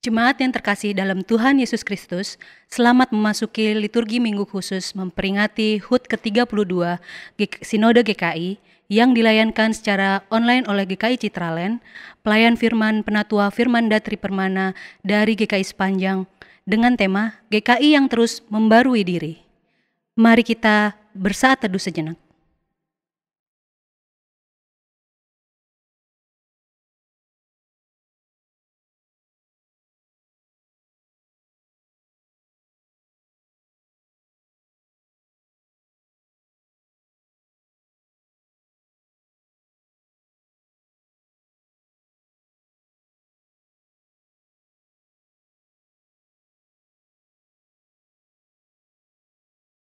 Jemaat yang terkasih dalam Tuhan Yesus Kristus, selamat memasuki liturgi Minggu Khusus memperingati HUT ke-32 Sinode GKI yang dilayankan secara online oleh GKI Citraland, pelayan firman Penatua Firmanda Tripermana dari GKI Sepanjang dengan tema GKI yang terus membarui diri. Mari kita bersaat teduh sejenak.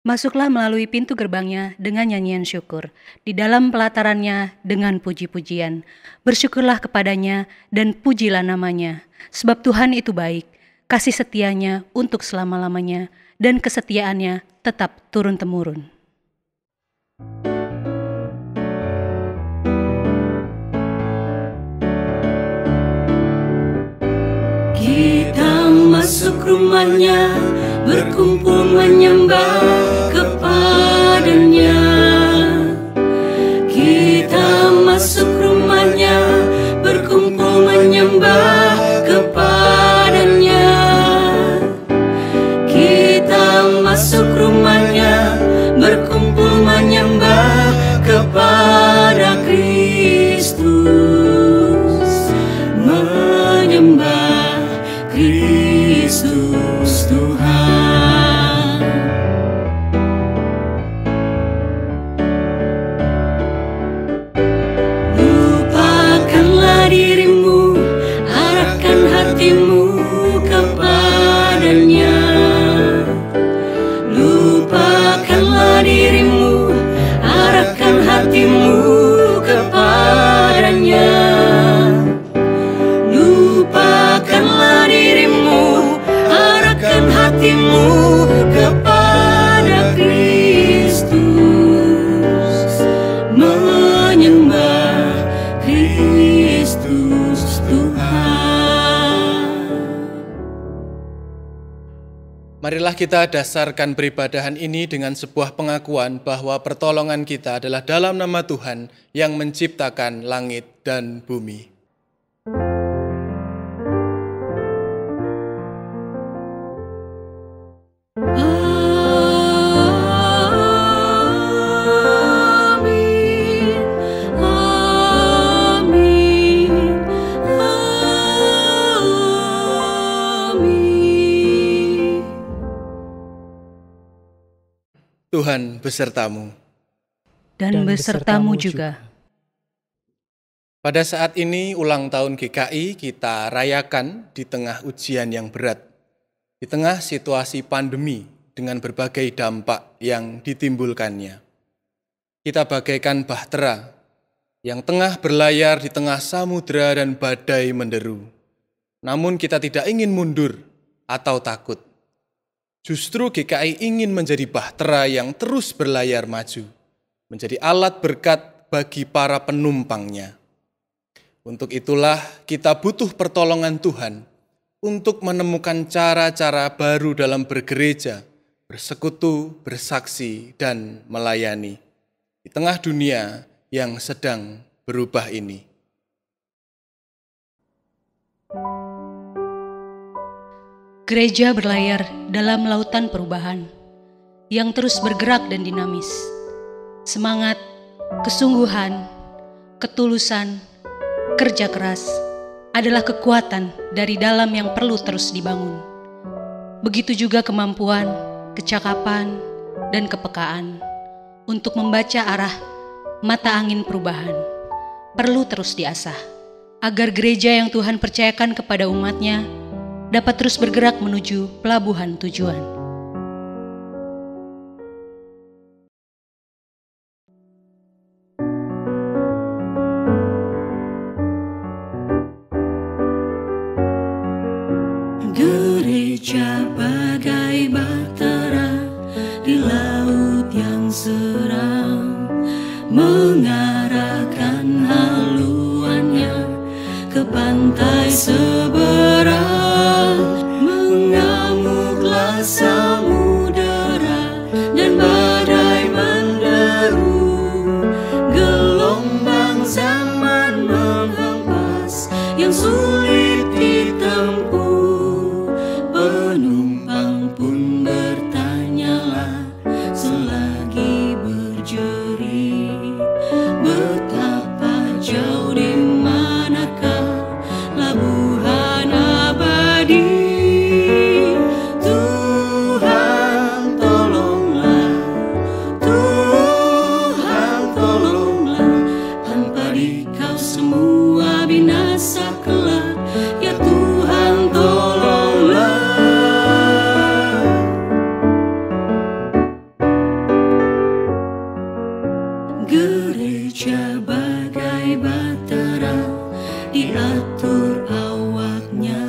Masuklah melalui pintu gerbangnya dengan nyanyian syukur, di dalam pelatarannya dengan puji-pujian. Bersyukurlah kepadanya dan pujilah namanya, sebab Tuhan itu baik, kasih setianya untuk selama-lamanya, dan kesetiaannya tetap turun-temurun. Kita masuk rumahnya, berkumpul menyembah kepadanya. Kita masuk rumahnya, berkumpul menyembah kepadanya. Kita masuk rumahnya, berkumpul menyembah kepada Kristus, menyembah Kristus Tuhan. Lupakanlah dirimu, arahkan hatimu kepadanya. Lupakanlah dirimu, arahkan hatimu kepadanya. Lupakanlah dirimu, arahkan hatimu kepada Kristus, menyembah Kristus Tuhan. Marilah kita dasarkan peribadahan ini dengan sebuah pengakuan bahwa pertolongan kita adalah dalam nama Tuhan yang menciptakan langit dan bumi. Amin, amin, amin. Tuhan besertamu. Dan besertamu juga. Pada saat ini ulang tahun GKI kita rayakan di tengah ujian yang berat, di tengah situasi pandemi dengan berbagai dampak yang ditimbulkannya. Kita bagaikan bahtera yang tengah berlayar di tengah samudera dan badai menderu. Namun kita tidak ingin mundur atau takut. Justru GKI ingin menjadi bahtera yang terus berlayar maju, menjadi alat berkat bagi para penumpangnya. Untuk itulah kita butuh pertolongan Tuhan untuk menemukan cara-cara baru dalam bergereja, bersekutu, bersaksi, dan melayani di tengah dunia yang sedang berubah ini. Gereja berlayar dalam lautan perubahan yang terus bergerak dan dinamis. Semangat, kesungguhan, ketulusan, kerja keras adalah kekuatan dari dalam yang perlu terus dibangun. Begitu juga kemampuan, kecakapan, dan kepekaan untuk membaca arah mata angin perubahan perlu terus diasah agar gereja yang Tuhan percayakan kepada umatnya dapat terus bergerak menuju pelabuhan tujuan. Gereja bagai bahtera di laut yang seram, mengarahkan haluannya ke pantai seberang. Gereja bagai batara, diatur awaknya.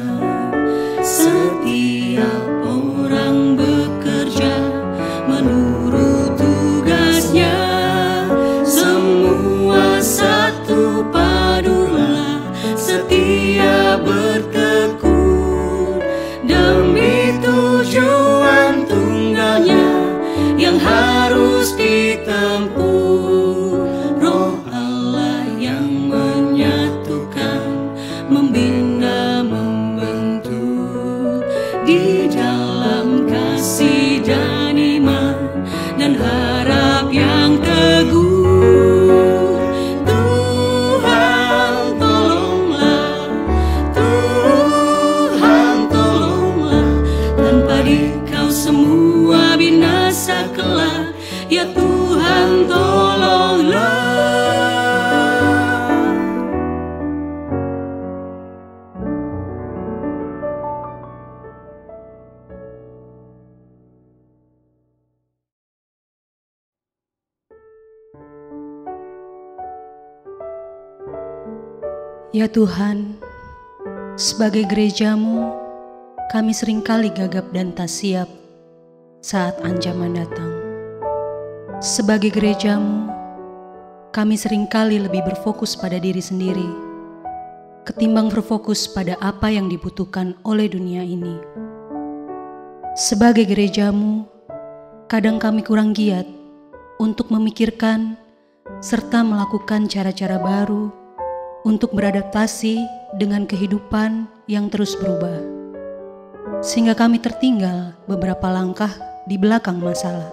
Setiap orang bekerja menurut tugasnya. Semua satu padulah setia bertekun demi tujuan tunggalnya yang harus ditempuh. Roh Allah yang menyatukan, membina, membentuk di dalam kasih dan iman dan harap yang teguh. Tuhan tolonglah, Tuhan tolonglah, tanpa Dikau semua binasa kelak. Ya Tuhan tolonglah. Ya Tuhan, sebagai gereja-Mu, kami seringkali gagap dan tak siap saat ancaman datang. Sebagai gereja-Mu, kami seringkali lebih berfokus pada diri sendiri, ketimbang berfokus pada apa yang dibutuhkan oleh dunia ini. Sebagai gereja-Mu, kadang kami kurang giat untuk memikirkan serta melakukan cara-cara baru untuk beradaptasi dengan kehidupan yang terus berubah, sehingga kami tertinggal beberapa langkah di belakang masalah.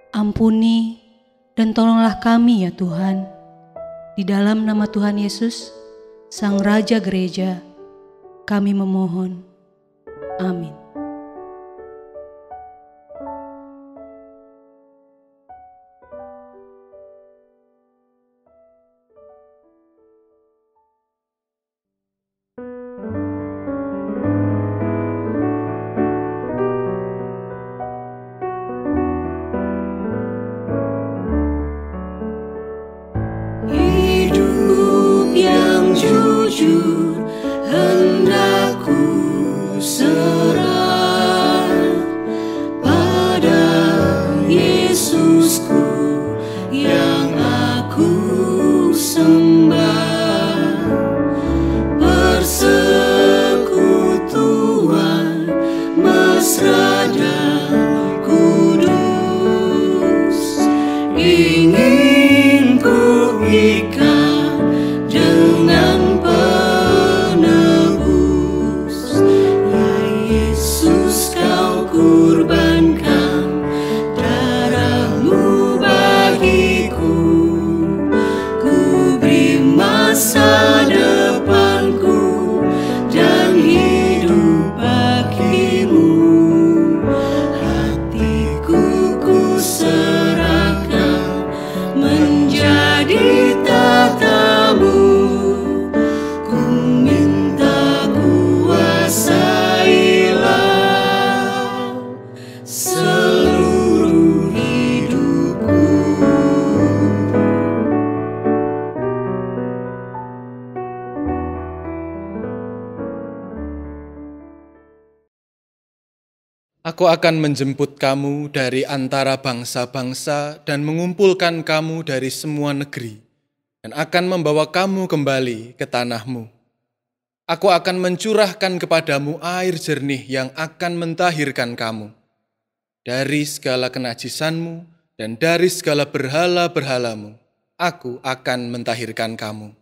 Ampuni dan tolonglah kami ya Tuhan. Di dalam nama Tuhan Yesus, Sang Raja Gereja, kami memohon. Amin. Hidup yang jujur hendak ku serah pada Yesusku yang aku sembah. Persekutuan mesra dan kudus ingin ku ikat dengan penebus. Ya Yesus, Kau kurbankan darah-Mu bagiku. Ku beri masa depanku dan hidup bagi-Mu. Hatiku ku serahkan menjadi tata-Mu. Ku minta kuasailah seluruh hidupku. Aku akan menjemput kamu dari antara bangsa-bangsa dan mengumpulkan kamu dari semua negeri, dan akan membawa kamu kembali ke tanahmu. Aku akan mencurahkan kepadamu air jernih yang akan mentahirkan kamu dari segala kenajisanmu dan dari segala berhala-berhalamu. Aku akan mentahirkan kamu.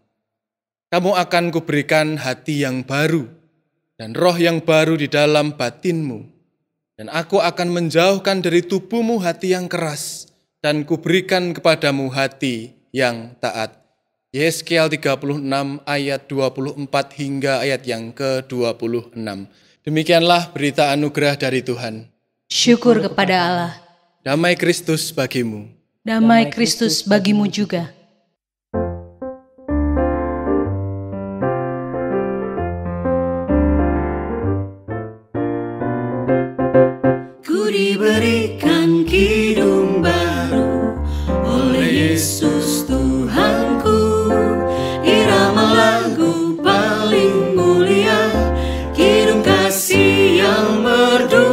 Kamu akan kuberikan hati yang baru dan roh yang baru di dalam batinmu. Dan aku akan menjauhkan dari tubuhmu hati yang keras, dan kuberikan kepadamu hati yang taat. Yeskiel 36 ayat 24 hingga ayat yang ke-26. Demikianlah berita anugerah dari Tuhan. Syukur kepada Allah. Damai Kristus bagimu. Damai Kristus bagimu juga. Ku diberikan kidung baru oleh Yesus Tuhanku, irama lagu paling mulia, kidung kasih yang merdu.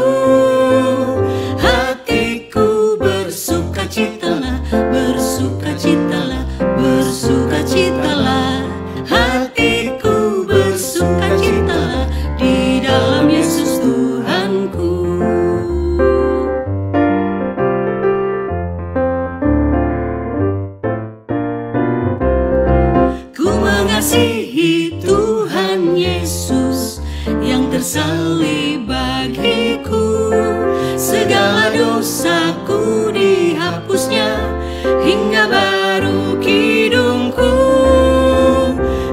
Hatiku bersukacitalah, bersukacitalah, bersukacitalah. Hatiku bersukacitalah di dalam Yesus Tuhanku. Ku mengasihi Tuhan Yesus yang tersalib bagiku. Segala dosaku dihapusnya, hingga baru kidungku.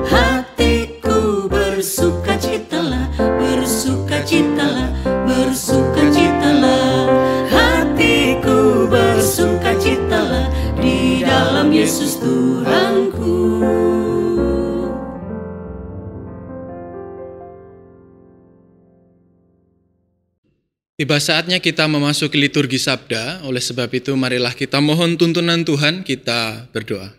Hatiku bersukacitalah, bersukacitalah, bersukacitalah. Hatiku bersukacitalah di dalam Yesus Tuhanku. Tiba saatnya kita memasuki liturgi sabda, oleh sebab itu marilah kita mohon tuntunan Tuhan, kita berdoa.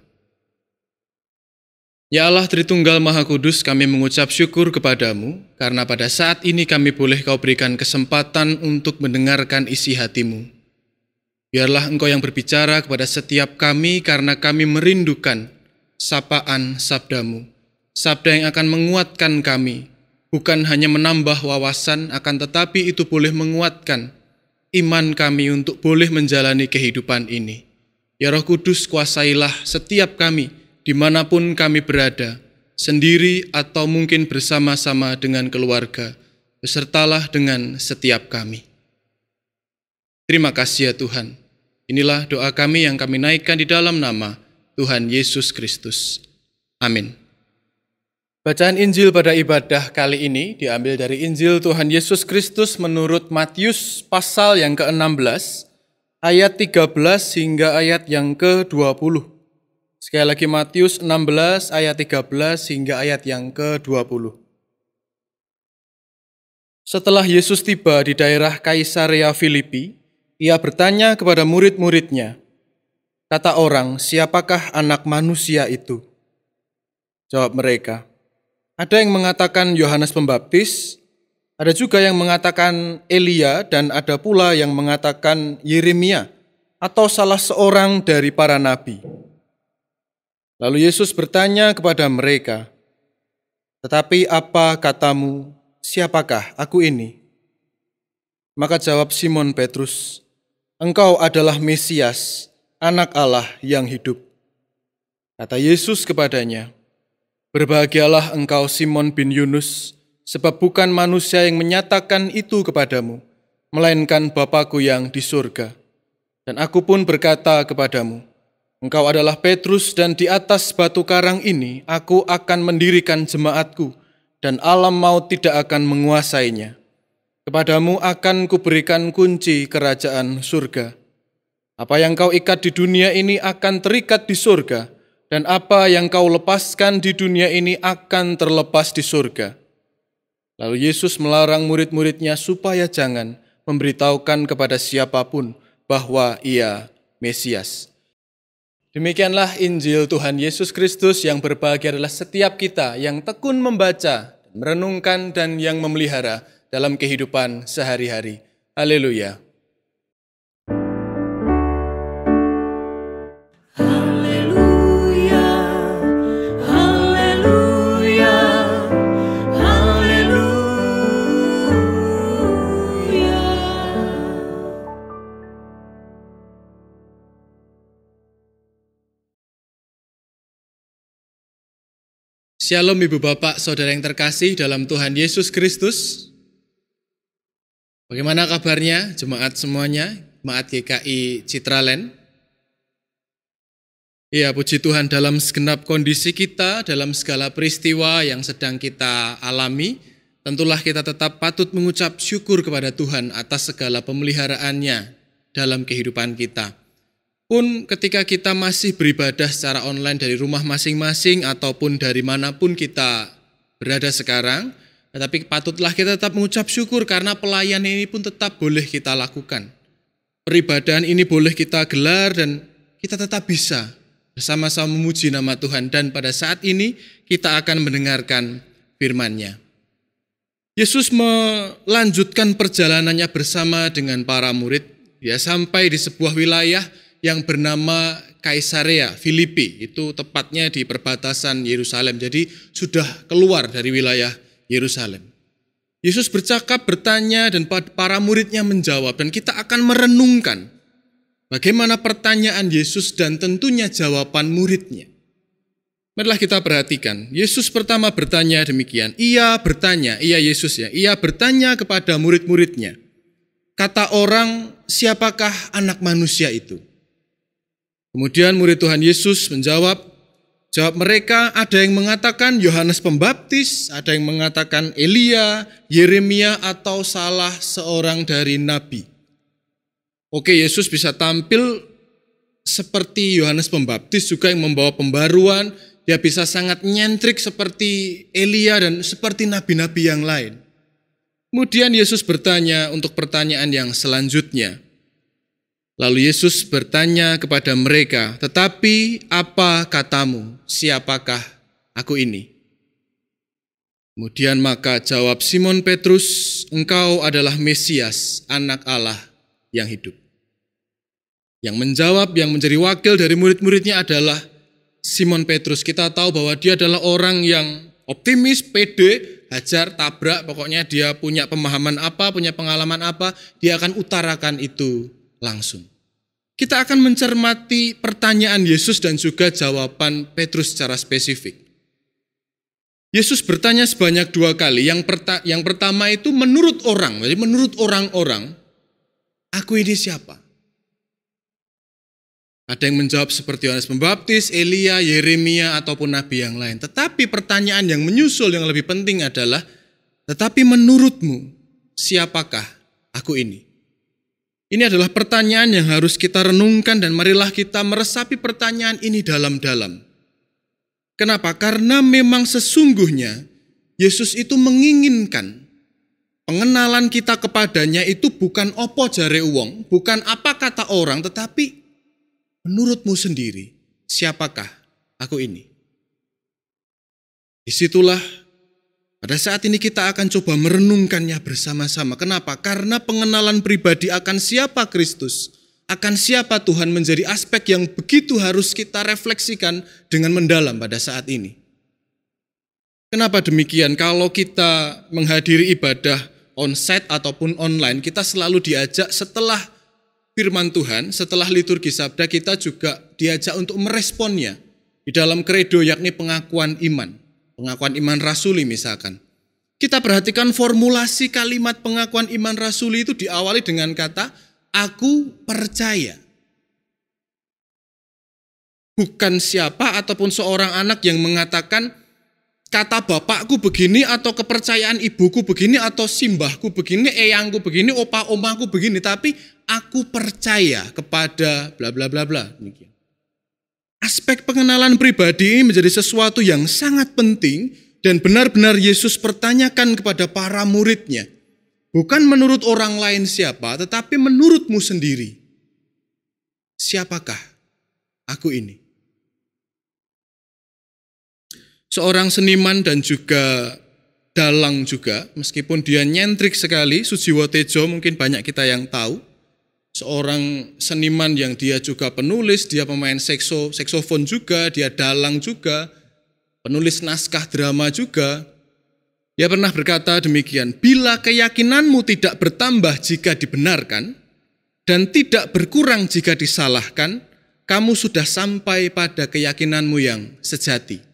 Ya Allah Tritunggal Maha Kudus, kami mengucap syukur kepadamu, karena pada saat ini kami boleh Kau berikan kesempatan untuk mendengarkan isi hatimu. Biarlah Engkau yang berbicara kepada setiap kami, karena kami merindukan sapaan sabdamu, sabda yang akan menguatkan kami, bukan hanya menambah wawasan, akan tetapi itu boleh menguatkan iman kami untuk boleh menjalani kehidupan ini. Ya Roh Kudus, kuasailah setiap kami, dimanapun kami berada, sendiri atau mungkin bersama-sama dengan keluarga, besertalah dengan setiap kami. Terima kasih ya Tuhan. Inilah doa kami yang kami naikkan di dalam nama Tuhan Yesus Kristus. Amin. Bacaan Injil pada ibadah kali ini diambil dari Injil Tuhan Yesus Kristus menurut Matius pasal yang ke-16, ayat 13 hingga ayat yang ke-20. Sekali lagi Matius 16 ayat 13 hingga ayat yang ke-20. Setelah Yesus tiba di daerah Kaisarea Filipi, ia bertanya kepada murid-muridnya, kata orang, siapakah anak manusia itu? Jawab mereka, ada yang mengatakan Yohanes Pembaptis, ada juga yang mengatakan Elia, dan ada pula yang mengatakan Yeremia atau salah seorang dari para nabi. Lalu Yesus bertanya kepada mereka, tetapi apa katamu, siapakah aku ini? Maka jawab Simon Petrus, engkau adalah Mesias, anak Allah yang hidup. Kata Yesus kepadanya, berbahagialah engkau Simon bin Yunus, sebab bukan manusia yang menyatakan itu kepadamu, melainkan Bapa-Ku yang di surga. Dan aku pun berkata kepadamu, engkau adalah Petrus, dan di atas batu karang ini aku akan mendirikan jemaatku, dan alam maut tidak akan menguasainya. Kepadamu akan kuberikan kunci kerajaan surga. Apa yang kau ikat di dunia ini akan terikat di surga, dan apa yang kau lepaskan di dunia ini akan terlepas di surga. Lalu Yesus melarang murid-muridnya supaya jangan memberitahukan kepada siapapun bahwa ia Mesias. Demikianlah Injil Tuhan Yesus Kristus. Yang berbahagia adalah setiap kita yang tekun membaca, merenungkan, dan yang memelihara dalam kehidupan sehari-hari. Haleluya. Shalom Ibu Bapak, Saudara yang terkasih dalam Tuhan Yesus Kristus. Bagaimana kabarnya jemaat semuanya, jemaat GKI Citraland? Ya, puji Tuhan, dalam segenap kondisi kita, dalam segala peristiwa yang sedang kita alami, tentulah kita tetap patut mengucap syukur kepada Tuhan atas segala pemeliharaannya dalam kehidupan kita. Pun ketika kita masih beribadah secara online dari rumah masing-masing ataupun dari manapun kita berada sekarang, tetapi patutlah kita tetap mengucap syukur karena pelayanan ini pun tetap boleh kita lakukan. Peribadahan ini boleh kita gelar dan kita tetap bisa bersama-sama memuji nama Tuhan, dan pada saat ini kita akan mendengarkan firman-Nya. Yesus melanjutkan perjalanannya bersama dengan para murid. Dia sampai di sebuah wilayah yang bernama Kaisarea Filipi, itu tepatnya di perbatasan Yerusalem, jadi sudah keluar dari wilayah Yerusalem. Yesus bercakap, bertanya, dan para muridnya menjawab, dan kita akan merenungkan bagaimana pertanyaan Yesus dan tentunya jawaban muridnya. Marilah kita perhatikan. Yesus pertama bertanya demikian. Yesus bertanya kepada murid-muridnya. Kata orang, siapakah anak manusia itu? Kemudian murid Tuhan Yesus menjawab, jawab mereka, ada yang mengatakan Yohanes Pembaptis, ada yang mengatakan Elia, Yeremia, atau salah seorang dari nabi. Oke, Yesus bisa tampil seperti Yohanes Pembaptis juga yang membawa pembaruan. Dia bisa sangat nyentrik seperti Elia dan seperti nabi-nabi yang lain. Kemudian Yesus bertanya untuk pertanyaan yang selanjutnya. Lalu Yesus bertanya kepada mereka, tetapi apa katamu, siapakah aku ini? Kemudian maka jawab Simon Petrus, engkau adalah Mesias, anak Allah yang hidup. Yang menjawab, yang menjadi wakil dari murid-muridnya adalah Simon Petrus. Kita tahu bahwa dia adalah orang yang optimis, pede, hajar, tabrak, pokoknya dia punya pemahaman apa, punya pengalaman apa, dia akan utarakan itu langsung. Kita akan mencermati pertanyaan Yesus dan juga jawaban Petrus secara spesifik. Yesus bertanya sebanyak 2 kali. Yang pertama itu menurut orang. Jadi menurut orang-orang, aku ini siapa? Ada yang menjawab seperti Yohanes Pembaptis, Elia, Yeremia, ataupun nabi yang lain. Tetapi pertanyaan yang menyusul yang lebih penting adalah, tetapi menurutmu, siapakah aku ini? Ini adalah pertanyaan yang harus kita renungkan dan marilah kita meresapi pertanyaan ini dalam-dalam. Kenapa? Karena memang sesungguhnya Yesus itu menginginkan pengenalan kita kepadanya itu bukan opo jare uwong, bukan apa kata orang, tetapi menurutmu sendiri, siapakah aku ini? Disitulah pada saat ini kita akan coba merenungkannya bersama-sama. Kenapa? Karena pengenalan pribadi akan siapa Kristus, akan siapa Tuhan menjadi aspek yang begitu harus kita refleksikan dengan mendalam pada saat ini. Kenapa demikian? Kalau kita menghadiri ibadah onsite ataupun online, kita selalu diajak setelah firman Tuhan, setelah liturgi sabda, kita juga diajak untuk meresponnya di dalam kredo, yakni pengakuan iman rasuli misalkan. Kita perhatikan formulasi kalimat pengakuan iman rasuli itu diawali dengan kata, aku percaya. Bukan siapa ataupun seorang anak yang mengatakan, kata bapakku begini, atau kepercayaan ibuku begini, atau simbahku begini, eyangku begini, opa-omaku begini, tapi aku percaya kepada bla bla bla bla. Demikian. Aspek pengenalan pribadi ini menjadi sesuatu yang sangat penting dan benar-benar Yesus pertanyakan kepada para muridnya. Bukan menurut orang lain siapa, tetapi menurutmu sendiri. Siapakah aku ini? Seorang seniman dan juga dalang juga, meskipun dia nyentrik sekali, Sujiwo Tejo mungkin banyak kita yang tahu. Seorang seniman yang dia juga penulis, dia pemain saksofon juga, dia dalang juga, penulis naskah drama juga. Dia pernah berkata demikian, bila keyakinanmu tidak bertambah jika dibenarkan, dan tidak berkurang jika disalahkan, kamu sudah sampai pada keyakinanmu yang sejati.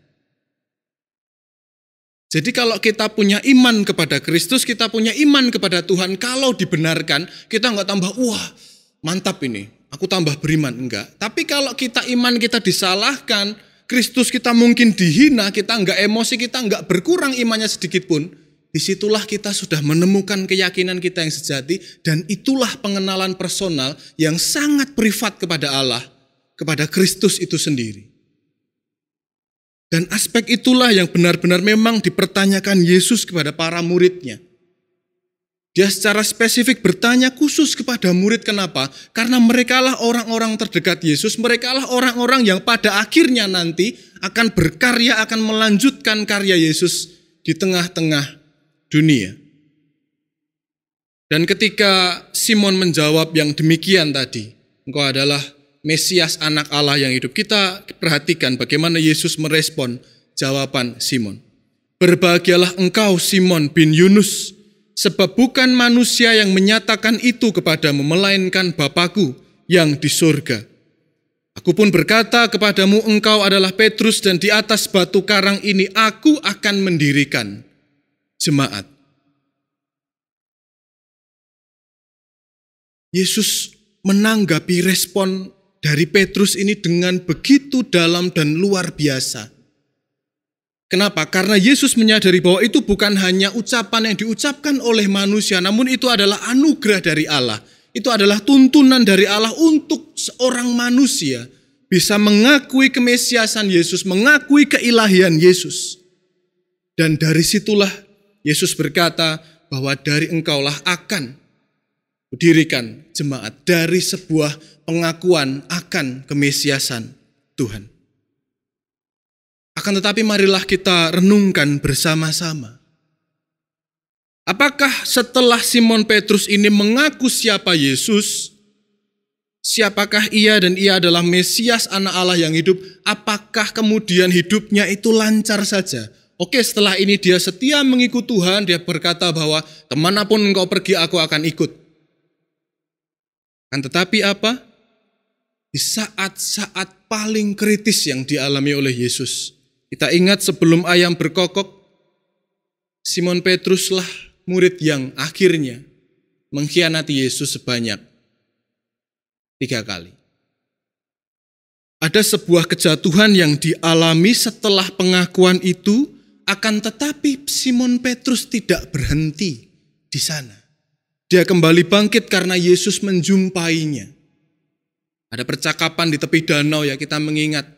Jadi kalau kita punya iman kepada Kristus, kita punya iman kepada Tuhan, kalau dibenarkan, kita enggak tambah, wah mantap ini, aku tambah beriman, enggak. Tapi kalau iman kita disalahkan, Kristus kita mungkin dihina, kita enggak emosi, kita enggak berkurang imannya sedikit pun, disitulah kita sudah menemukan keyakinan kita yang sejati, dan itulah pengenalan personal yang sangat privat kepada Allah, kepada Kristus itu sendiri. Dan aspek itulah yang benar-benar memang dipertanyakan Yesus kepada para muridnya. Dia secara spesifik bertanya khusus kepada murid, kenapa? Karena merekalah orang-orang terdekat Yesus, merekalah orang-orang yang pada akhirnya nanti akan berkarya, akan melanjutkan karya Yesus di tengah-tengah dunia. Dan ketika Simon menjawab yang demikian tadi, engkau adalah Mesias anak Allah yang hidup. Kita perhatikan bagaimana Yesus merespon jawaban Simon. Berbahagialah engkau Simon bin Yunus, sebab bukan manusia yang menyatakan itu kepadamu, melainkan Bapa-Ku yang di surga. Aku pun berkata kepadamu, engkau adalah Petrus, dan di atas batu karang ini aku akan mendirikan jemaat. Yesus menanggapi respon dari Petrus ini dengan begitu dalam dan luar biasa. Kenapa? Karena Yesus menyadari bahwa itu bukan hanya ucapan yang diucapkan oleh manusia, namun itu adalah anugerah dari Allah. Itu adalah tuntunan dari Allah untuk seorang manusia bisa mengakui kemesiasan Yesus, mengakui keilahian Yesus. Dan dari situlah Yesus berkata bahwa dari engkaulah akan dirikan jemaat, dari sebuah pengakuan akan kemesiasan Tuhan. Akan tetapi marilah kita renungkan bersama-sama. Apakah setelah Simon Petrus ini mengaku siapa Yesus, siapakah ia dan ia adalah Mesias anak Allah yang hidup, apakah kemudian hidupnya itu lancar saja? Oke, setelah ini dia setia mengikut Tuhan, dia berkata bahwa kemanapun engkau pergi aku akan ikut. Kan tetapi apa? Di saat-saat paling kritis yang dialami oleh Yesus, kita ingat sebelum ayam berkokok, Simon Petruslah murid yang akhirnya mengkhianati Yesus sebanyak 3 kali. Ada sebuah kejatuhan yang dialami setelah pengakuan itu, akan tetapi Simon Petrus tidak berhenti di sana. Dia kembali bangkit karena Yesus menjumpainya. Ada percakapan di tepi danau, ya, kita mengingat,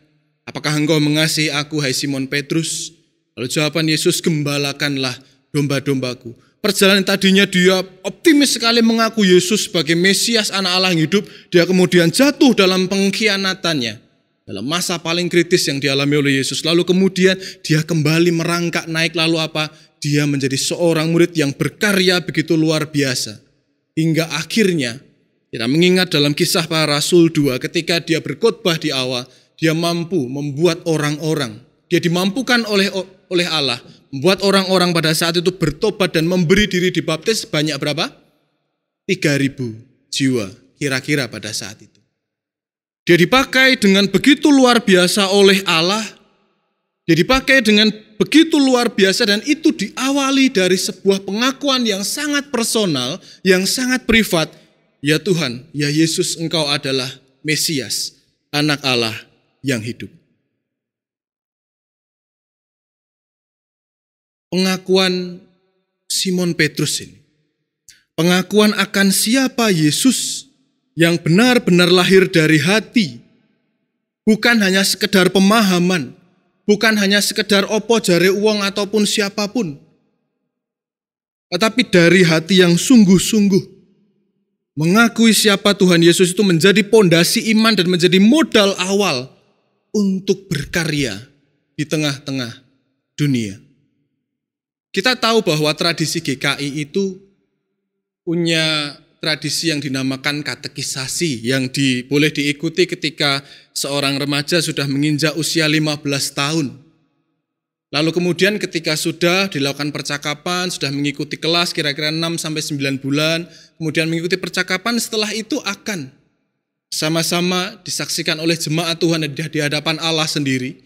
apakah engkau mengasihi aku, hai Simon Petrus? Lalu jawaban Yesus, gembalakanlah domba-dombaku. Perjalanan tadinya dia optimis sekali mengaku Yesus sebagai Mesias anak Allah yang hidup, dia kemudian jatuh dalam pengkhianatannya, dalam masa paling kritis yang dialami oleh Yesus. Lalu kemudian dia kembali merangkak naik, lalu apa? Dia menjadi seorang murid yang berkarya begitu luar biasa. Hingga akhirnya kita mengingat dalam Kisah Para Rasul 2, ketika dia berkhotbah di awal, dia mampu membuat orang-orang, dia dimampukan oleh Allah, membuat orang-orang pada saat itu bertobat dan memberi diri dibaptis sebanyak berapa? 3.000 jiwa kira-kira pada saat itu. Dia dipakai dengan begitu luar biasa oleh Allah, dia dipakai dengan begitu luar biasa, dan itu diawali dari sebuah pengakuan yang sangat personal, yang sangat privat. Ya Tuhan, ya Yesus, engkau adalah Mesias, anak Allah yang hidup. Pengakuan Simon Petrus ini, pengakuan akan siapa Yesus yang benar-benar lahir dari hati, bukan hanya sekedar pemahaman, bukan hanya sekedar opo jare uang ataupun siapapun, tetapi dari hati yang sungguh-sungguh. Mengakui siapa Tuhan Yesus itu menjadi pondasi iman dan menjadi modal awal untuk berkarya di tengah-tengah dunia. Kita tahu bahwa tradisi GKI itu punya tradisi yang dinamakan katekisasi yang boleh diikuti ketika seorang remaja sudah menginjak usia 15 tahun. Lalu kemudian ketika sudah dilakukan percakapan, sudah mengikuti kelas kira-kira 6-9 bulan, kemudian mengikuti percakapan, setelah itu akan sama-sama disaksikan oleh jemaat Tuhan di hadapan Allah sendiri,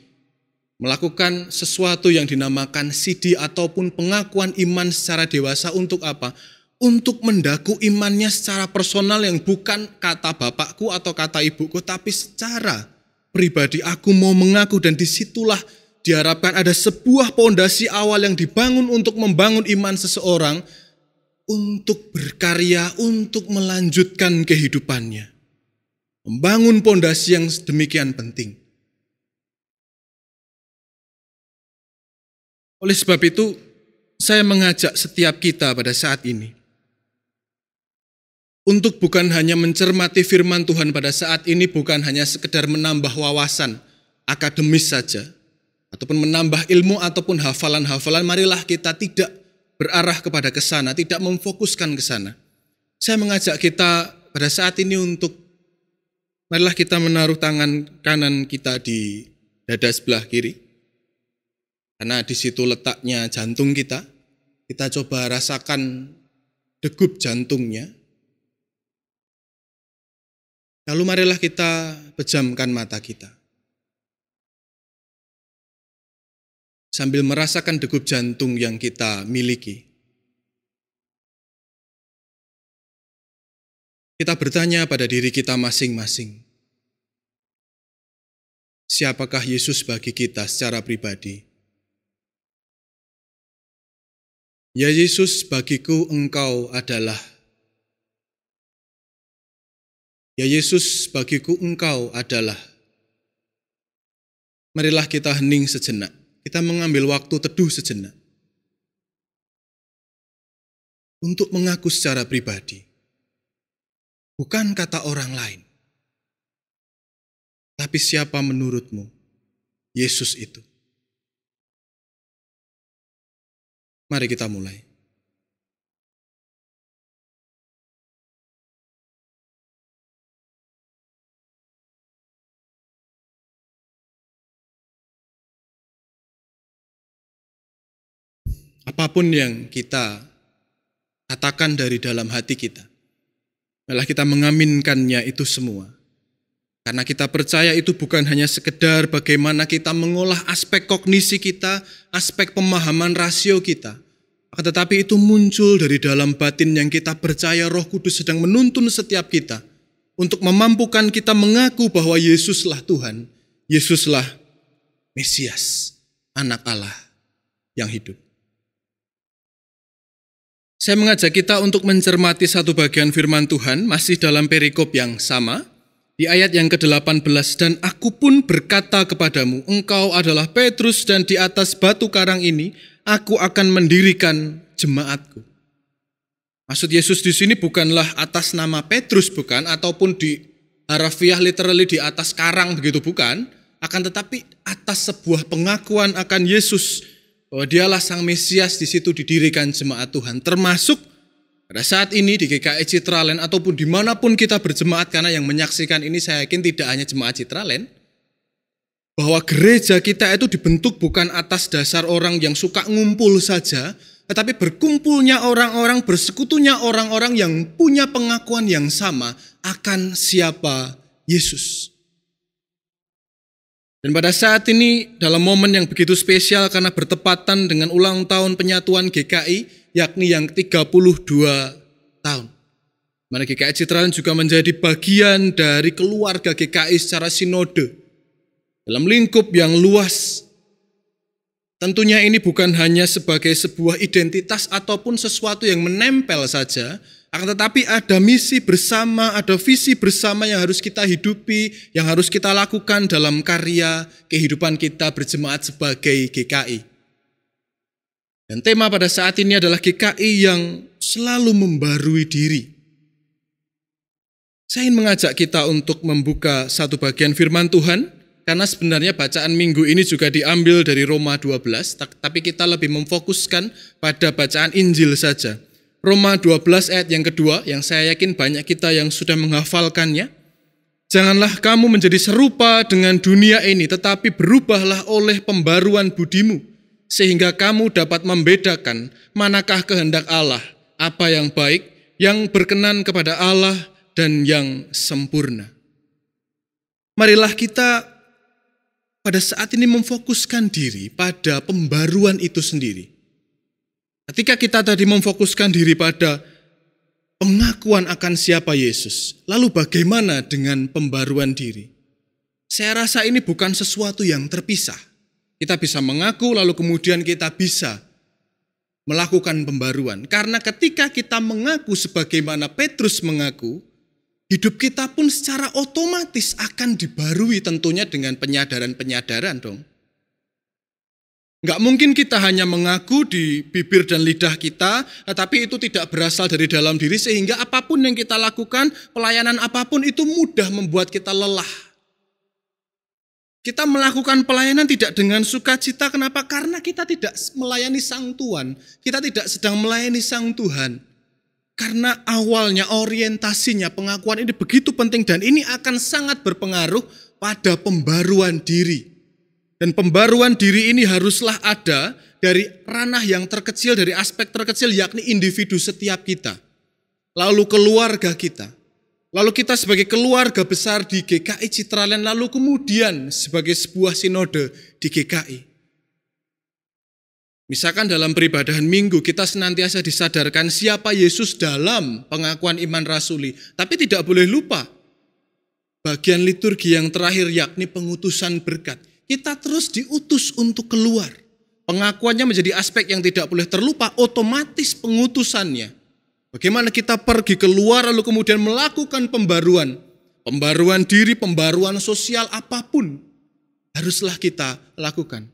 melakukan sesuatu yang dinamakan sidi ataupun pengakuan iman secara dewasa. Untuk apa? Untuk mendaku imannya secara personal, yang bukan kata bapakku atau kata ibuku, tapi secara pribadi aku mau mengaku, dan disitulah diharapkan ada sebuah pondasi awal yang dibangun untuk membangun iman seseorang untuk berkarya, untuk melanjutkan kehidupannya. Membangun pondasi yang demikian penting. Oleh sebab itu, saya mengajak setiap kita pada saat ini untuk bukan hanya mencermati firman Tuhan pada saat ini, bukan hanya sekedar menambah wawasan akademis saja, ataupun menambah ilmu ataupun hafalan-hafalan. Marilah kita tidak berarah kepada ke sana, tidak memfokuskan ke sana. Saya mengajak kita pada saat ini untuk marilah kita menaruh tangan kanan kita di dada sebelah kiri. Karena di situ letaknya jantung kita. Kita coba rasakan degup jantungnya. Lalu marilah kita pejamkan mata kita. Sambil merasakan degup jantung yang kita miliki. Kita bertanya pada diri kita masing-masing. Siapakah Yesus bagi kita secara pribadi? Ya Yesus, bagiku Engkau adalah. Ya Yesus, bagiku Engkau adalah. Marilah kita hening sejenak. Kita mengambil waktu teduh sejenak. Untuk mengaku secara pribadi. Bukan kata orang lain. Tapi siapa menurutmu Yesus itu? Mari kita mulai. Apapun yang kita katakan dari dalam hati kita, malah kita mengaminkannya itu semua. Karena kita percaya itu bukan hanya sekedar bagaimana kita mengolah aspek kognisi kita, aspek pemahaman rasio kita. Tetapi itu muncul dari dalam batin yang kita percaya Roh Kudus sedang menuntun setiap kita. Untuk memampukan kita mengaku bahwa Yesuslah Tuhan, Yesuslah Mesias, Anak Allah yang hidup. Saya mengajak kita untuk mencermati satu bagian firman Tuhan, masih dalam perikop yang sama. Di ayat yang ke-18, dan aku pun berkata kepadamu, engkau adalah Petrus dan di atas batu karang ini, aku akan mendirikan jemaatku. Maksud Yesus di sini bukanlah atas nama Petrus, bukan, ataupun di harafiah literally di atas karang, begitu bukan. Akan tetapi atas sebuah pengakuan akan Yesus, bahwa dialah Sang Mesias, di situ didirikan jemaat Tuhan. Termasuk pada saat ini di GKI Citraland ataupun dimanapun kita berjemaat, karena yang menyaksikan ini saya yakin tidak hanya jemaat Citraland, bahwa gereja kita itu dibentuk bukan atas dasar orang yang suka ngumpul saja, tetapi berkumpulnya orang-orang, bersekutunya orang-orang yang punya pengakuan yang sama akan siapa Yesus. Dan pada saat ini dalam momen yang begitu spesial karena bertepatan dengan ulang tahun penyatuan GKI, yakni yang 32 tahun. Mana GKI Citraland juga menjadi bagian dari keluarga GKI secara sinode. Dalam lingkup yang luas. Tentunya ini bukan hanya sebagai sebuah identitas ataupun sesuatu yang menempel saja, akan tetapi ada misi bersama, ada visi bersama yang harus kita hidupi, yang harus kita lakukan dalam karya kehidupan kita berjemaat sebagai GKI. Dan tema pada saat ini adalah GKI yang selalu membarui diri. Saya ingin mengajak kita untuk membuka satu bagian firman Tuhan, karena sebenarnya bacaan minggu ini juga diambil dari Roma 12, tapi kita lebih memfokuskan pada bacaan Injil saja. Roma 12 ayat yang kedua, yang saya yakin banyak kita yang sudah menghafalkannya. Janganlah kamu menjadi serupa dengan dunia ini, tetapi berubahlah oleh pembaruan budimu, sehingga kamu dapat membedakan manakah kehendak Allah, apa yang baik, yang berkenan kepada Allah, dan yang sempurna. Marilah kita pada saat ini memfokuskan diri pada pembaruan itu sendiri. Ketika kita tadi memfokuskan diri pada pengakuan akan siapa Yesus, lalu bagaimana dengan pembaruan diri? Saya rasa ini bukan sesuatu yang terpisah. Kita bisa mengaku, lalu kemudian kita bisa melakukan pembaruan. Karena ketika kita mengaku sebagaimana Petrus mengaku, hidup kita pun secara otomatis akan dibarui tentunya dengan penyadaran-penyadaran dong. Nggak mungkin kita hanya mengaku di bibir dan lidah kita, tetapi itu tidak berasal dari dalam diri, sehingga apapun yang kita lakukan, pelayanan apapun itu mudah membuat kita lelah. Kita melakukan pelayanan tidak dengan sukacita. Kenapa? Karena kita tidak melayani Sang Tuhan. Kita tidak sedang melayani Sang Tuhan. Karena awalnya orientasinya pengakuan ini begitu penting dan ini akan sangat berpengaruh pada pembaruan diri. Dan pembaruan diri ini haruslah ada dari ranah yang terkecil, dari aspek terkecil, yakni individu setiap kita. Lalu keluarga kita. Lalu kita sebagai keluarga besar di GKI Citraland, lalu kemudian sebagai sebuah sinode di GKI. Misalkan dalam peribadahan minggu kita senantiasa disadarkan siapa Yesus dalam pengakuan iman rasuli. Tapi tidak boleh lupa bagian liturgi yang terakhir yakni pengutusan berkat. Kita terus diutus untuk keluar. Pengakuannya menjadi aspek yang tidak boleh terlupa, otomatis pengutusannya. Bagaimana kita pergi keluar lalu kemudian melakukan pembaruan. Pembaruan diri, pembaruan sosial apapun haruslah kita lakukan.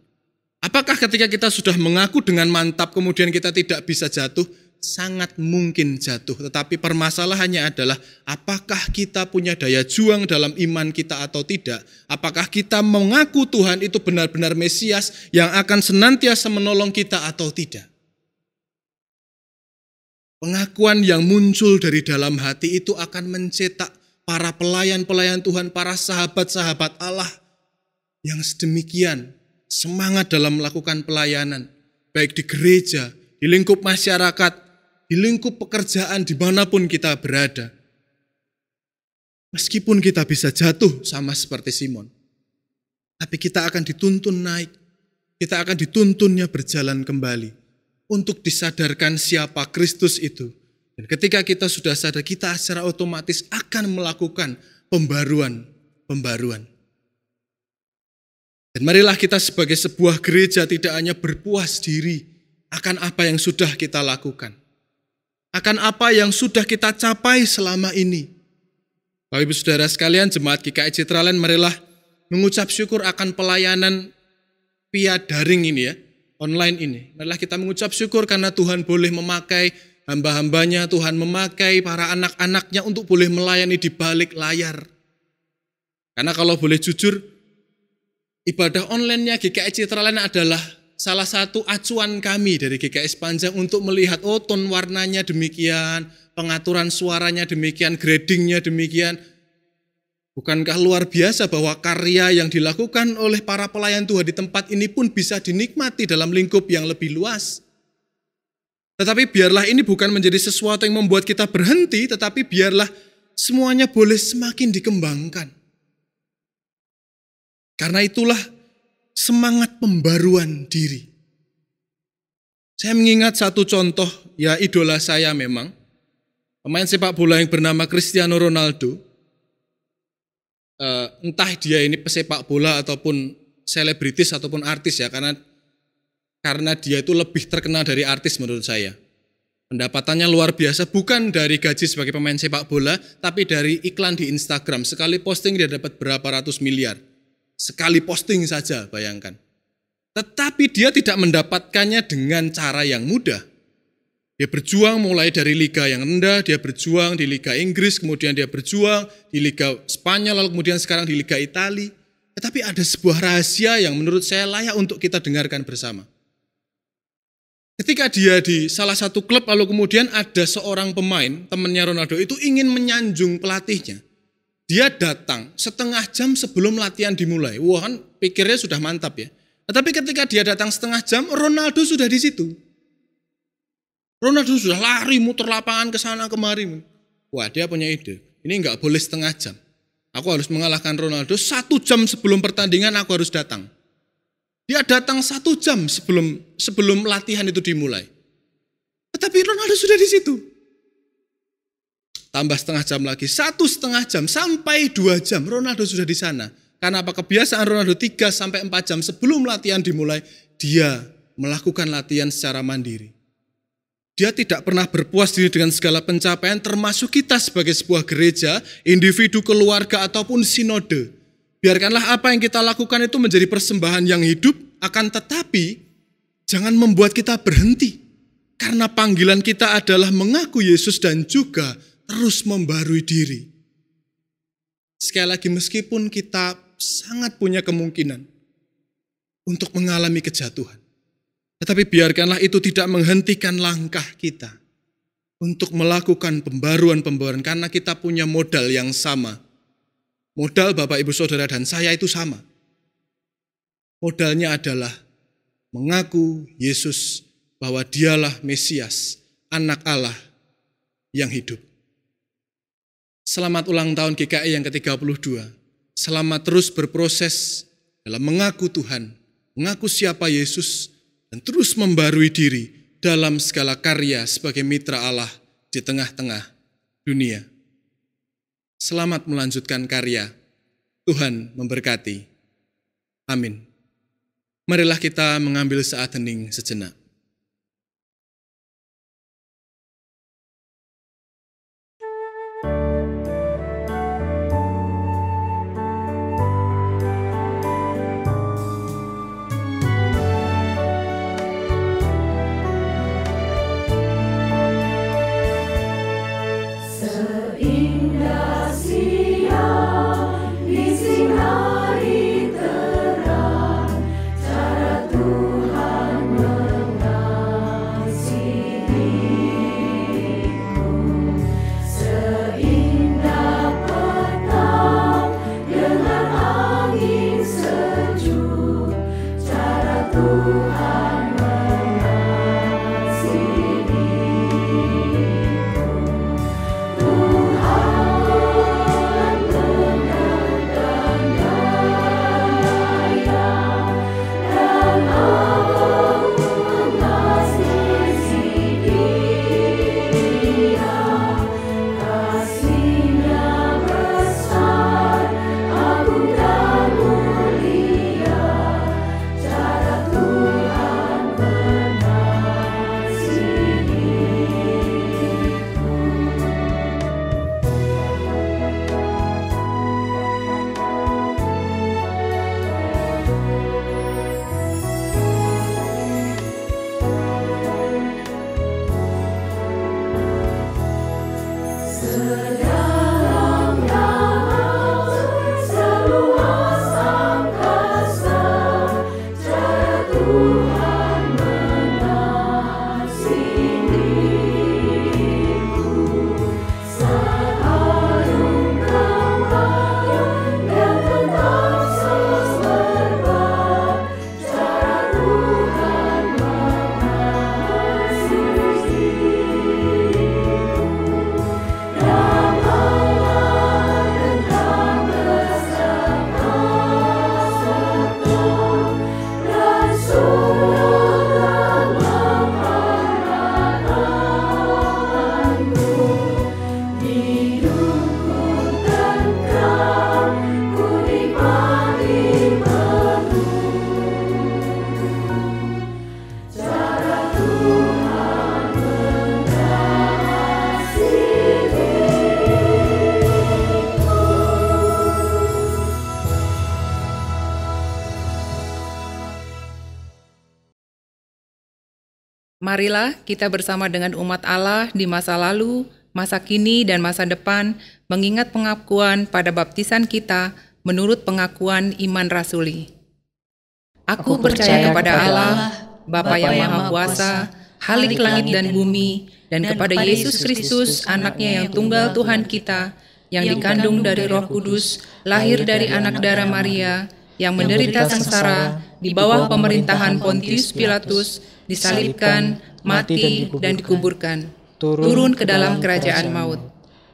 Apakah ketika kita sudah mengaku dengan mantap kemudian kita tidak bisa jatuh? Sangat mungkin jatuh. Tetapi permasalahannya adalah apakah kita punya daya juang dalam iman kita atau tidak? Apakah kita mengaku Tuhan itu benar-benar Mesias yang akan senantiasa menolong kita atau tidak? Pengakuan yang muncul dari dalam hati itu akan mencetak para pelayan-pelayan Tuhan, para sahabat-sahabat Allah yang sedemikian semangat dalam melakukan pelayanan. Baik di gereja, di lingkup masyarakat, di lingkup pekerjaan dimanapun kita berada. Meskipun kita bisa jatuh sama seperti Simon. Tapi kita akan dituntun naik. Kita akan dituntunnya berjalan kembali. Untuk disadarkan siapa Kristus itu. Dan ketika kita sudah sadar, kita secara otomatis akan melakukan pembaruan. Dan marilah kita sebagai sebuah gereja tidak hanya berpuas diri akan apa yang sudah kita lakukan. Akan apa yang sudah kita capai selama ini. Bapak Ibu Saudara sekalian, Jemaat GKI Citraland, marilah mengucap syukur akan pelayanan via daring ini ya, online ini. Marilah kita mengucap syukur karena Tuhan boleh memakai hamba-hambanya, Tuhan memakai para anak-anaknya untuk boleh melayani di balik layar. Karena kalau boleh jujur, ibadah online-nya GKI Citraland adalah salah satu acuan kami dari GKI Sepanjang untuk melihat, tone warnanya demikian, pengaturan suaranya demikian, gradingnya demikian. Bukankah luar biasa bahwa karya yang dilakukan oleh para pelayan Tuhan di tempat ini pun bisa dinikmati dalam lingkup yang lebih luas. Tetapi biarlah ini bukan menjadi sesuatu yang membuat kita berhenti, tetapi biarlah semuanya boleh semakin dikembangkan. Karena itulah semangat pembaruan diri. Saya mengingat satu contoh, ya idola saya memang. Pemain sepak bola yang bernama Cristiano Ronaldo. Entah dia ini pesepak bola ataupun selebritis ataupun artis ya. Karena dia itu lebih terkenal dari artis menurut saya. Pendapatannya luar biasa, bukan dari gaji sebagai pemain sepak bola, tapi dari iklan di Instagram. Sekali posting dia dapat berapa ratus miliar. Sekali posting saja, bayangkan. Tetapi dia tidak mendapatkannya dengan cara yang mudah. Dia berjuang mulai dari liga yang rendah, dia berjuang di Liga Inggris, kemudian dia berjuang di Liga Spanyol, lalu kemudian sekarang di Liga Italia. Tetapi ada sebuah rahasia yang menurut saya layak untuk kita dengarkan bersama. Ketika dia di salah satu klub, lalu kemudian ada seorang pemain, temannya Ronaldo, itu ingin menyanjung pelatihnya. Dia datang setengah jam sebelum latihan dimulai. Wah, kan pikirnya sudah mantap ya. Tetapi ketika dia datang setengah jam, Ronaldo sudah di situ. Ronaldo sudah lari muter lapangan ke sana kemari. Wah, dia punya ide. Ini enggak boleh setengah jam. Aku harus mengalahkan Ronaldo 1 jam sebelum pertandingan aku harus datang. Dia datang 1 jam sebelum latihan itu dimulai. Tetapi Ronaldo sudah di situ. Tambah setengah jam lagi, 1,5 jam sampai 2 jam Ronaldo sudah di sana. Karena apa? Kebiasaan Ronaldo 3-4 jam sebelum latihan dimulai, dia melakukan latihan secara mandiri. Dia tidak pernah berpuas diri dengan segala pencapaian, termasuk kita sebagai sebuah gereja, individu, keluarga, ataupun sinode. Biarkanlah apa yang kita lakukan itu menjadi persembahan yang hidup, akan tetapi Jangan membuat kita berhenti. Karena panggilan kita adalah mengaku Yesus dan juga terus membarui diri. Sekali lagi, meskipun kita sangat punya kemungkinan untuk mengalami kejatuhan, tetapi biarkanlah itu tidak menghentikan langkah kita untuk melakukan pembaruan-pembaruan, karena kita punya modal yang sama. Modal Bapak, Ibu, Saudara, dan saya itu sama. Modalnya adalah mengaku Yesus bahwa dialah Mesias, anak Allah yang hidup. Selamat ulang tahun GKI yang ke-32. Selamat terus berproses dalam mengaku Tuhan, mengaku siapa Yesus, dan terus membarui diri dalam segala karya sebagai mitra Allah di tengah-tengah dunia. Selamat melanjutkan karya. Tuhan memberkati. Amin. Marilah kita mengambil saat hening sejenak. Marilah kita bersama dengan umat Allah di masa lalu, masa kini, dan masa depan mengingat pengakuan pada baptisan kita menurut pengakuan iman rasuli. Aku percaya kepada Allah, Bapa yang Maha Kuasa, Halik langit dan bumi, dan kepada Yesus Kristus, anaknya yang tunggal Tuhan kita, yang dikandung dari Roh Kudus, lahir dari anak darah Maria, yang menderita sengsara di bawah pemerintahan Pontius Pilatus, disalibkan, mati, dan dikuburkan, turun ke dalam kerajaan maut.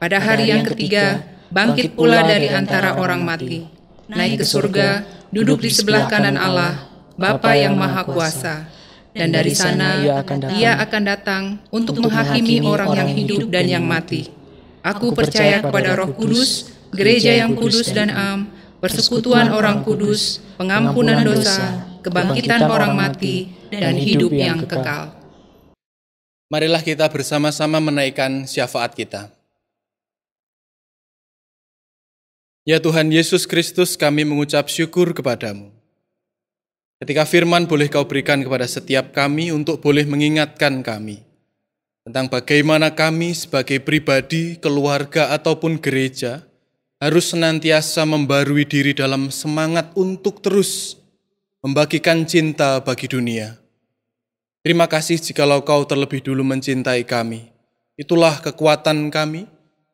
Pada hari yang ketiga, bangkit pula dari antara orang mati, naik ke surga, duduk di sebelah kanan Allah, Bapa yang Maha Kuasa. Dan dari sana, Ia akan datang untuk menghakimi orang yang hidup dan yang mati. Aku percaya kepada Roh Kudus, gereja yang kudus dan am, persekutuan orang kudus, pengampunan dosa, kebangkitan orang mati, dan hidup yang kekal. Marilah kita bersama-sama menaikkan syafaat kita. Ya Tuhan Yesus Kristus, kami mengucap syukur kepadamu. Ketika firman boleh Kau berikan kepada setiap kami untuk boleh mengingatkan kami tentang bagaimana kami sebagai pribadi, keluarga, ataupun gereja harus senantiasa membarui diri dalam semangat untuk terus membagikan cinta bagi dunia. Terima kasih jikalau Kau terlebih dulu mencintai kami. Itulah kekuatan kami,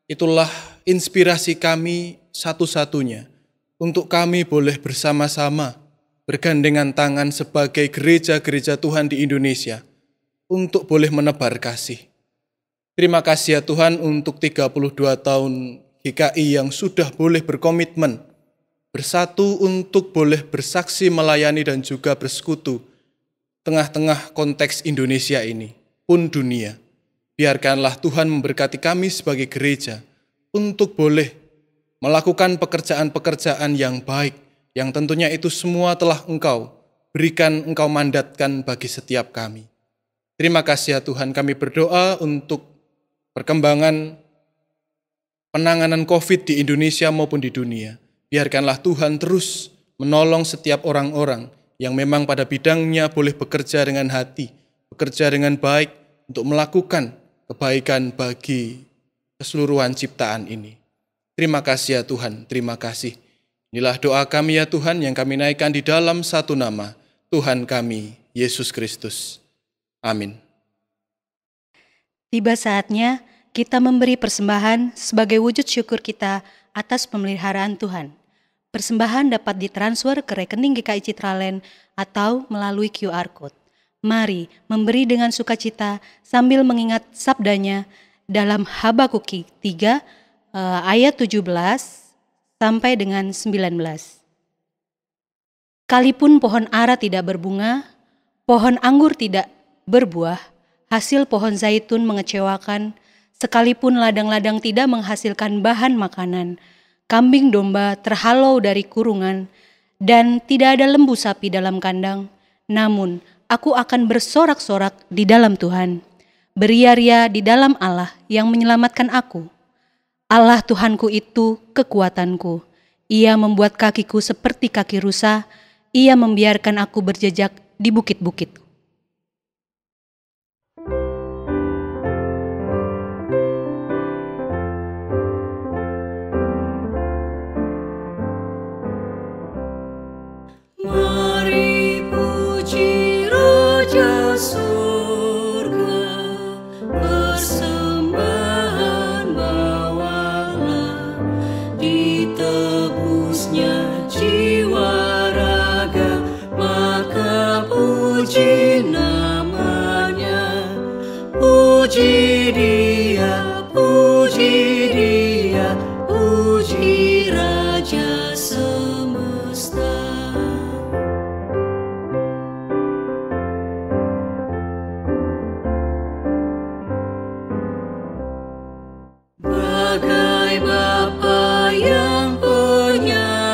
itulah inspirasi kami satu-satunya untuk kami boleh bersama-sama bergandengan tangan sebagai gereja-gereja Tuhan di Indonesia untuk boleh menebar kasih. Terima kasih ya Tuhan untuk 32 tahun GKI yang sudah boleh berkomitmen bersatu untuk boleh bersaksi melayani dan juga bersekutu tengah-tengah konteks Indonesia ini pun dunia. Biarkanlah Tuhan memberkati kami sebagai gereja untuk boleh melakukan pekerjaan-pekerjaan yang baik, yang tentunya itu semua telah Engkau berikan, Engkau mandatkan bagi setiap kami. Terima kasih ya Tuhan, kami berdoa untuk perkembangan penanganan COVID di Indonesia maupun di dunia. Biarkanlah Tuhan terus menolong setiap orang-orang yang memang pada bidangnya boleh bekerja dengan hati, bekerja dengan baik untuk melakukan kebaikan bagi keseluruhan ciptaan ini. Terima kasih ya Tuhan, terima kasih. Inilah doa kami ya Tuhan yang kami naikkan di dalam satu nama, Tuhan kami, Yesus Kristus. Amin. Tiba saatnya kita memberi persembahan sebagai wujud syukur kita atas pemeliharaan Tuhan. Persembahan dapat ditransfer ke rekening GKI Citraland atau melalui QR Code. Mari memberi dengan sukacita sambil mengingat sabdanya dalam Habakuk 3 ayat 17 sampai dengan 19. Sekalipun pohon ara tidak berbunga, pohon anggur tidak berbuah, hasil pohon zaitun mengecewakan, sekalipun ladang-ladang tidak menghasilkan bahan makanan, kambing domba terhalau dari kurungan, dan tidak ada lembu sapi dalam kandang, namun aku akan bersorak-sorak di dalam Tuhan, beria-ria di dalam Allah yang menyelamatkan aku. Allah Tuhanku itu kekuatanku. Ia membuat kakiku seperti kaki rusa. Ia membiarkan aku berjejak di bukit-bukit. Mari puji Raja surga, persembahan bawalah, ditebusnya jiwa raga, maka puji namanya. Puji Dia, puji Dia, puji Raja semesta. Bagai Bapa yang penyayang,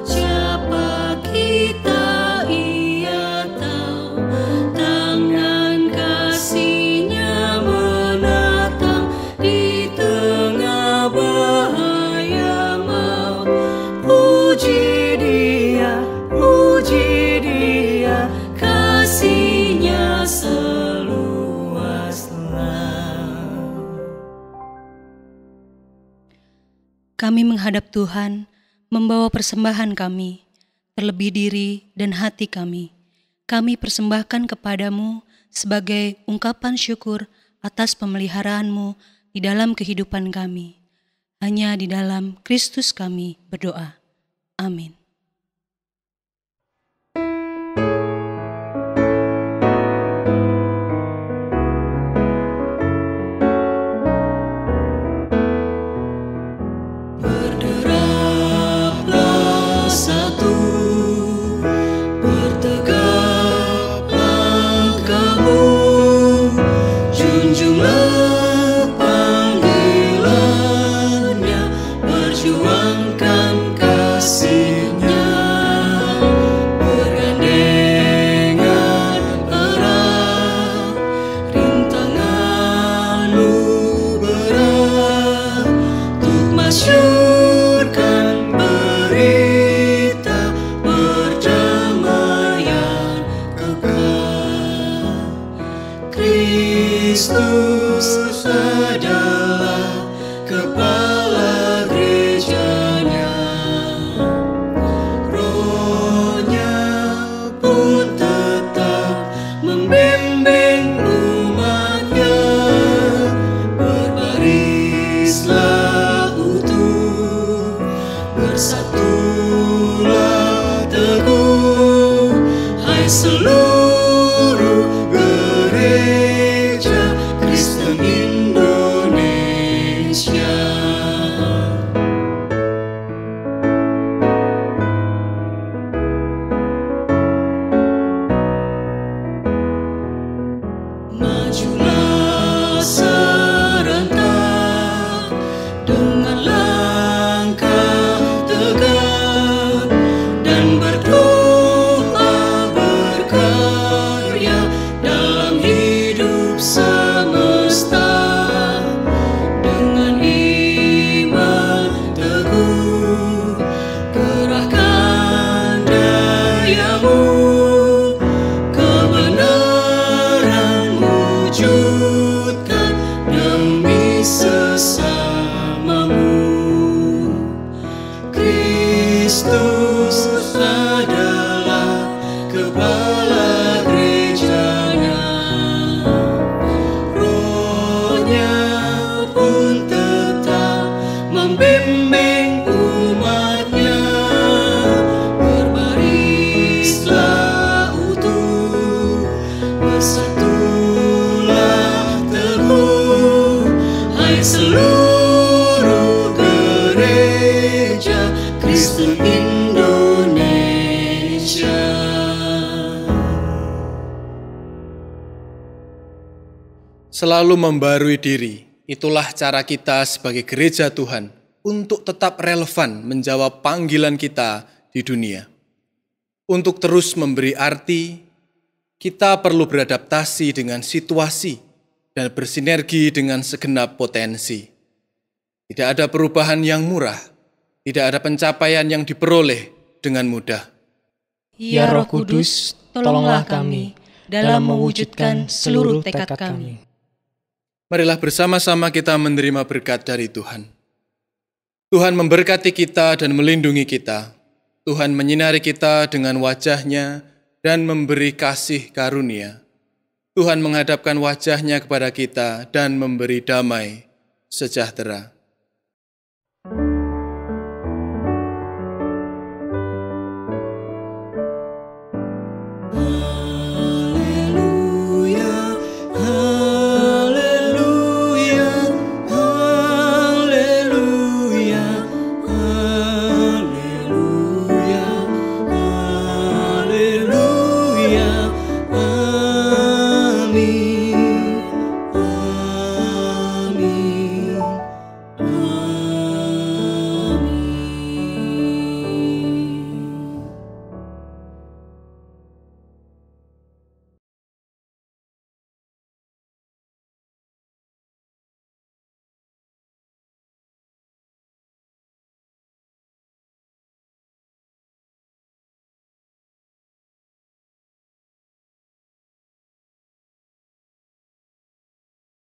siapa kita Ia tahu, tangan kasih-Nya menatang di tengah bahaya maut. Puji Dia, kasih-Nya seluas laut. Kami menghadap Tuhan, membawa persembahan kami, terlebih diri dan hati kami. Kami persembahkan kepadamu sebagai ungkapan syukur atas pemeliharaan-Mu di dalam kehidupan kami. Hanya di dalam Kristus kami berdoa. Amin. Berderaplah satu, bertegap langkahmu, junjunglah panggilannya, perjuangkan kasih-Nya. hai seluruh gereja Kristen Indonesia. Majulah serentak dengan langkah tegak dan berdoa berkarya dalam hidup semesta. Dengan iman teguh kerahkan dayamu, kebenaran wujudkan demi sesamamu. Kristus adalah kepala gerejanya, Roh-Nya pun tetap membimbing umat-Nya. Berbarislah utuh, bersatulah teguh, hai seluruh gereja Kristen Indonesia. Selalu membarui diri, itulah cara kita sebagai gereja Tuhan untuk tetap relevan menjawab panggilan kita di dunia. Untuk terus memberi arti, kita perlu beradaptasi dengan situasi dan bersinergi dengan segenap potensi. Tidak ada perubahan yang murah, tidak ada pencapaian yang diperoleh dengan mudah. Ya Roh Kudus, tolonglah kami dalam mewujudkan seluruh tekad kami. Marilah bersama-sama kita menerima berkat dari Tuhan. Tuhan memberkati kita dan melindungi kita. Tuhan menyinari kita dengan wajah-Nya dan memberi kasih karunia. Tuhan menghadapkan wajah-Nya kepada kita dan memberi damai sejahtera.